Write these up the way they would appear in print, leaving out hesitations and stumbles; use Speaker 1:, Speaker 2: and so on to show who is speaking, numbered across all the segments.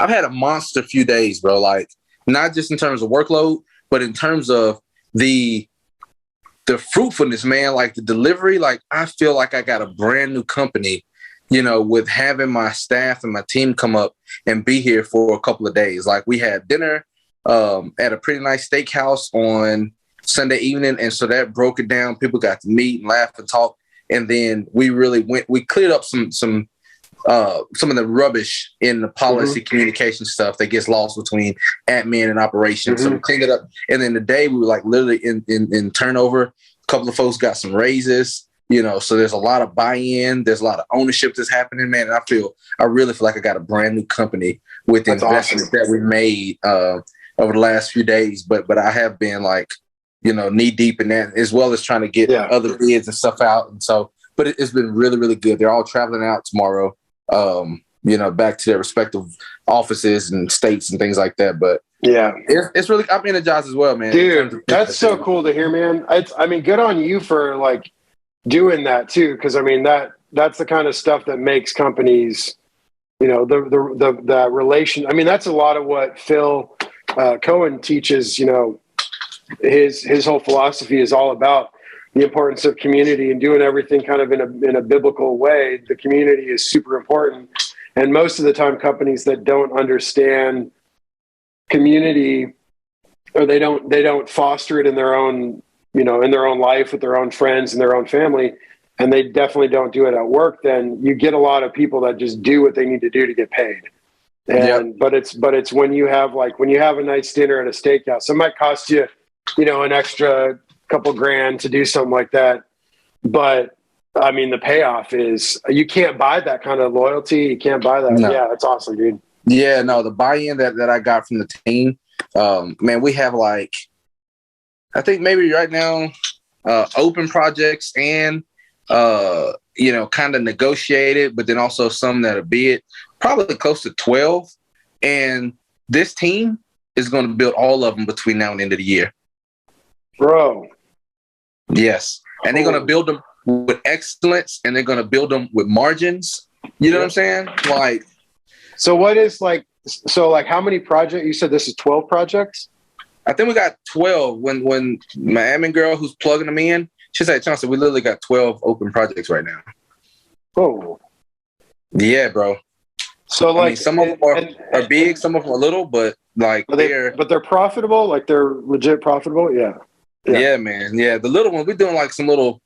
Speaker 1: I've had a monster few days, bro. Like not just in terms of workload, but in terms of the fruitfulness, man. Like the delivery. Like I feel like I got a brand new company, with having my staff and my team come up and be here for a couple of days. Like we had dinner at a pretty nice steakhouse on Sunday evening, and so that broke it down. People got to meet and laugh and talk, and then we cleared up some of the rubbish in the policy communication stuff that gets lost between admin and operations. So we cleaned it up, and then the day we were like literally in turnover. A couple of folks got some raises. So there's a lot of buy-in. There's a lot of ownership that's happening, man. And I really feel like I got a brand new company with the investments that we made over the last few days. But I have been like, knee deep in that, as well as trying to get other bids and stuff out. And so, but it's been really, really good. They're all traveling out tomorrow, back to their respective offices and states and things like that. But yeah, it's really, I'm energized as well, man.
Speaker 2: Dude, that's so cool to hear, man. Good on you for like doing that too. Cause that's the kind of stuff that makes companies, the relation. That's a lot of what Phil Cohen teaches, his whole philosophy is all about the importance of community and doing everything kind of in a biblical way. The community is super important. And most of the time companies that don't understand community, or they don't foster it in their own, in their own life with their own friends and their own family, and they definitely don't do it at work, then you get a lot of people that just do what they need to do to get paid. And but it's when you have a nice dinner at a steakhouse, it might cost you, an extra couple grand to do something like that. But the payoff is, you can't buy that kind of loyalty. You can't buy that. No. Yeah, that's awesome, dude.
Speaker 1: Yeah, no, the buy-in that I got from the team, man, we have I think maybe right now, open projects and, kind of negotiated, but then also some that are bid, probably close to 12. And this team is going to build all of them between now and the end of the year.
Speaker 2: Bro.
Speaker 1: Yes. And they're going to build them with excellence, and they're going to build them with margins. You know what I'm saying?
Speaker 2: So what is how many projects? You said this is 12 projects?
Speaker 1: I think we got 12. When my admin girl who's plugging them in, she said, Chauncy, we literally got 12 open projects right now.
Speaker 2: Oh.
Speaker 1: Yeah, bro. So some of them are big, some of them are little, but
Speaker 2: they're profitable, they're legit profitable.
Speaker 1: Yeah, man. Yeah. The little ones, we're doing some little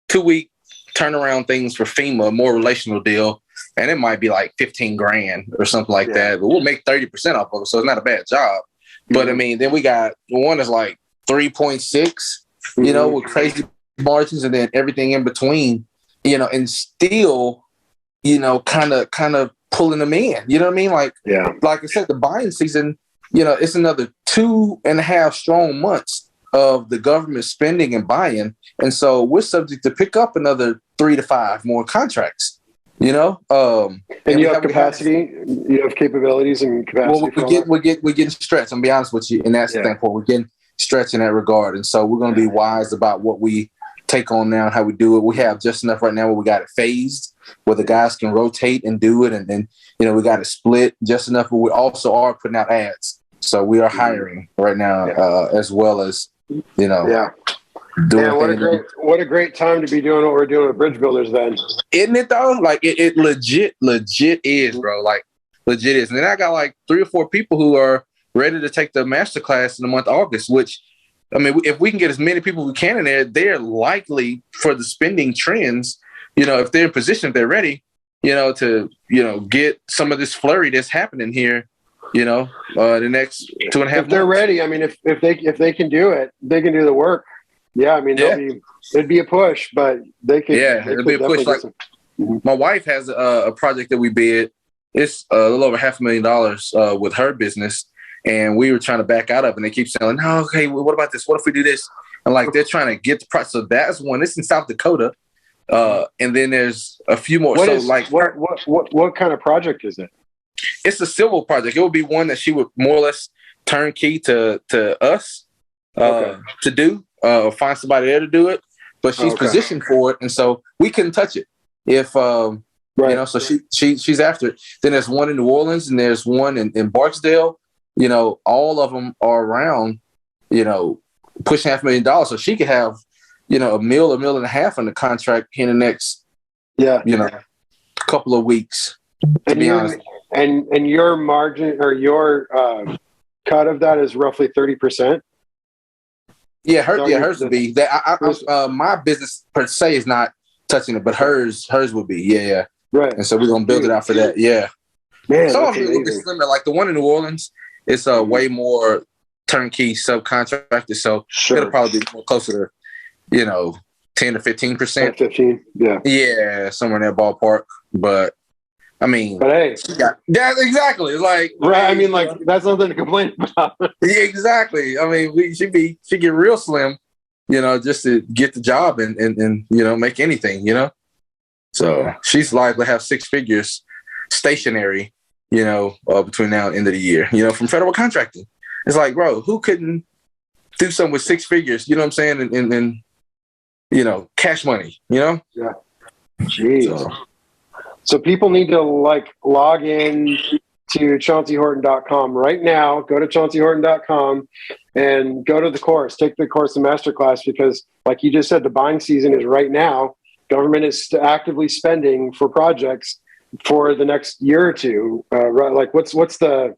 Speaker 1: 2-week turnaround things for FEMA, more relational deal. And it might be 15 grand or something like that, but we'll make 30% off of it. So it's not a bad job. But then we got one that's 3.6, with crazy margins, and then everything in between, and still, kind of pulling them in. You know what I mean? Like I said, the buying season, it's another 2.5 strong months of the government spending and buying. And so we're subject to pick up another 3 to 5 more contracts, and
Speaker 2: you have capacity, you have capabilities and capacity.
Speaker 1: Well, we're getting stretched. I'm gonna be honest with you. And that's the standpoint. We're getting stretched in that regard. And so we're going to be wise about what we take on now and how we do it. We have just enough right now where we got it phased, where the guys can rotate and do it. And then, we got it split just enough, but we also are putting out ads. So we are hiring right now, as well as,
Speaker 2: doing what a great time to be doing what we're doing with Bridge Builders then.
Speaker 1: Isn't it though? It legit is, bro. Legit is. And then I got 3 or 4 people who are ready to take the masterclass in the month of August, which, if we can get as many people we can in there, they're likely for the spending trends, if they're in position, if they're ready, to, get some of this flurry that's happening here, the next 2.5 months.
Speaker 2: If they're ready, if they can do it, they can do the work. Yeah. It'd be a push, but they could.
Speaker 1: Yeah, it'd be a push. My wife has a project that we bid. It's a little over $500,000 with her business. And we were trying to back out of it, and they keep saying, no, okay, well, what about this? What if we do this? And they're trying to get the price. So that's one. It's in South Dakota. And then there's a few more.
Speaker 2: What kind of project is it?
Speaker 1: It's a civil project. It would be one that she would more or less turnkey to us to do, or find somebody there to do it. But she's positioned for it. And so we couldn't touch it. If
Speaker 2: Right.
Speaker 1: So she's after it. Then there's one in New Orleans and there's one in Barksdale. All of them are around, pushing $500,000. So she could have, a mill and a half on the contract in the next, couple of weeks, to be honest.
Speaker 2: And your margin or your cut of that is roughly 30%.
Speaker 1: Yeah, hers would be that. My business per se is not touching it, but hers would be. Yeah.
Speaker 2: Right.
Speaker 1: And so we're gonna build it out for that. Yeah.
Speaker 2: Man,
Speaker 1: some of them will be slimmer. Like the one in New Orleans, it's way more turnkey subcontracted. So it'll probably be more closer to 10 to 15%.
Speaker 2: 15. Yeah.
Speaker 1: Yeah, somewhere in that ballpark. But I mean,
Speaker 2: hey,
Speaker 1: exactly. Like,
Speaker 2: right. I mean, like that's nothing to complain about.
Speaker 1: Yeah, exactly. I mean, she get real slim, just to get the job and make anything, So she's likely to have six figures stationary, between now and end of the year, from federal contracting. It's like, bro, who couldn't do something with six figures? You know what I'm saying? And cash money, Yeah.
Speaker 2: Jeez. So people need to log in to ChaunceyHorton.com right now. Go to ChaunceyHorton.com and go to the course. Take the course, the masterclass, because like you just said, the buying season is right now. Government is actively spending for projects for the next year or two. Right? Like what's the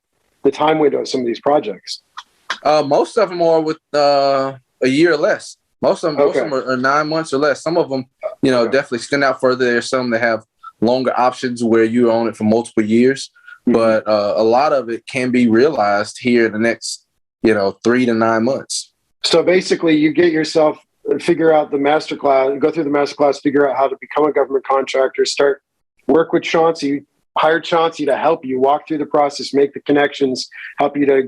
Speaker 2: time window of some of these projects?
Speaker 1: Most of them are with a year or less. Most of them are 9 months or less. Some of them, definitely extend out further. There's some that have longer options where you own it for multiple years. But a lot of it can be realized here in the next, 3 to 9 months. So
Speaker 2: basically you get yourself, figure out the masterclass, go through the masterclass, figure out how to become a government contractor, work with Chauncy, hire Chauncy to help you walk through the process, make the connections, help you to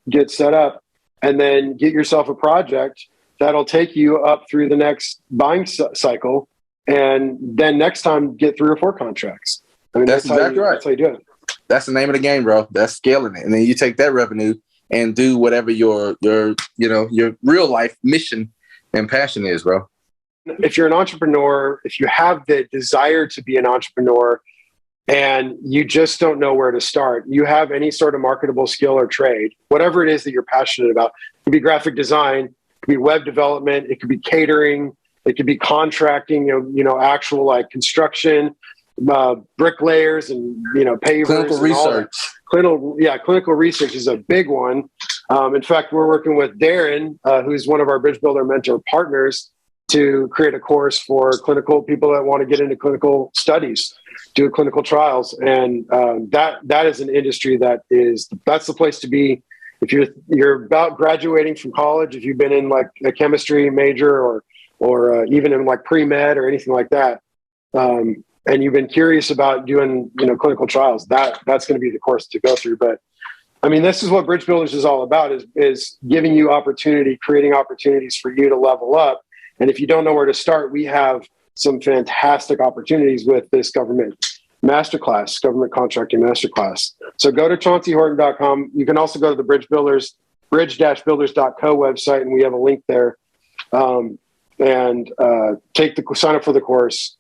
Speaker 2: get set up, and then get yourself a project that'll take you up through the next buying cycle. And then next time get 3 or 4 contracts. I mean,
Speaker 1: that's exactly right.
Speaker 2: That's how you do it.
Speaker 1: That's the name of the game, bro. That's scaling it. And then you take that revenue and do whatever your real life mission and passion is, bro.
Speaker 2: If you're an entrepreneur, if you have the desire to be an entrepreneur and you just don't know where to start, you have any sort of marketable skill or trade, whatever it is that you're passionate about. It could be graphic design, it could be web development, it could be catering, it could be contracting, actual like construction, bricklayers and, pavers.
Speaker 1: Clinical research.
Speaker 2: Clinical research is a big one. In fact, we're working with Darren, who's one of our Bridge Builder Mentor partners, to create a course for clinical people that want to get into clinical studies, do clinical trials. And that is an industry that's the place to be. If you're about graduating from college, if you've been in like a chemistry major or even in like pre-med or anything like that, and you've been curious about doing, clinical trials, that's going to be the course to go through. But I mean, this is what Bridge Builders is all about, is giving you opportunity, creating opportunities for you to level up. And if you don't know where to start, we have some fantastic opportunities with this government masterclass, government contracting masterclass. So go to ChaunceyHorton.com. You can also go to the bridge-builders.co website, and we have a link there. Sign up for the course.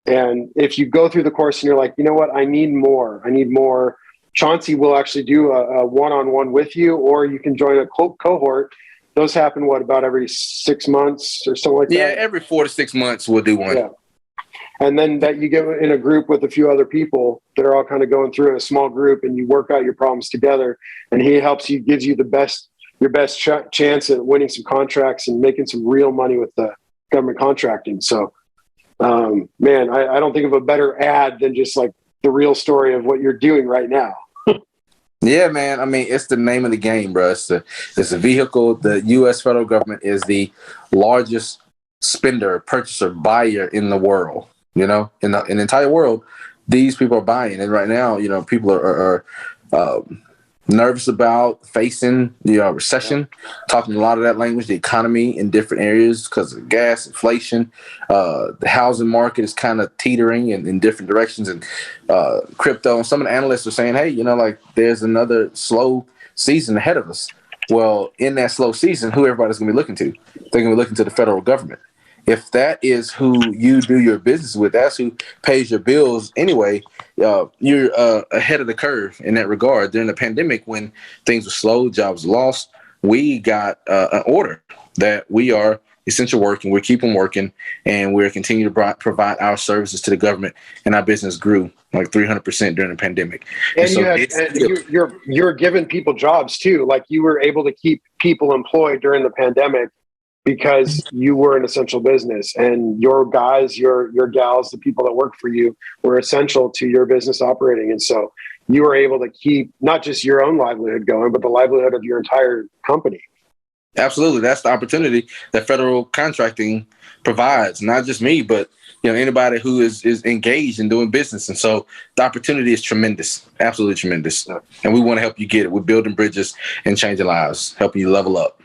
Speaker 2: And if you go through the course and you're like, you know what, I need more. Chauncy will actually do a one-on-one with you, or you can join a cohort. Those happen, about every 6 months or something like that?
Speaker 1: Yeah, every 4 to 6 months we'll do one.
Speaker 2: Yeah. And then that you get in a group with a few other people that are all kind of going through in a small group, and you work out your problems together. And he helps you, gives you your best chance at winning some contracts and making some real money with the government contracting. So, man, I don't think of a better ad than just like the real story of what you're doing right now.
Speaker 1: Yeah, man. I mean, it's the name of the game, bro. It's a vehicle. The U.S. federal government is the largest spender, purchaser, buyer in the world. In the entire world, these people are buying. And right now, people are nervous about facing recession, talking a lot of that language, the economy in different areas because of gas, inflation. The housing market is kind of teetering in different directions, and crypto. And some of the analysts are saying, hey, there's another slow season ahead of us. Well, in that slow season, who everybody's going to be looking to? They're going to be looking to the federal government. if that is who you do your business with, that's who pays your bills anyway, you're ahead of the curve in that regard. During the pandemic, when things were slow, jobs lost, we got an order that we are essential work and we're keeping working and we're continuing to provide our services to the government, and our business grew like 300% during the pandemic.
Speaker 2: And you're giving people jobs too. Like you were able to keep people employed during the pandemic because you were an essential business, and your guys, your gals, the people that work for you were essential to your business operating. And so you were able to keep not just your own livelihood going, but the livelihood of your entire company.
Speaker 1: Absolutely. That's the opportunity that federal contracting provides, not just me, but anybody who is engaged in doing business. And so the opportunity is tremendous, absolutely tremendous. And we want to help you get it. We're building bridges and changing lives, helping you level up.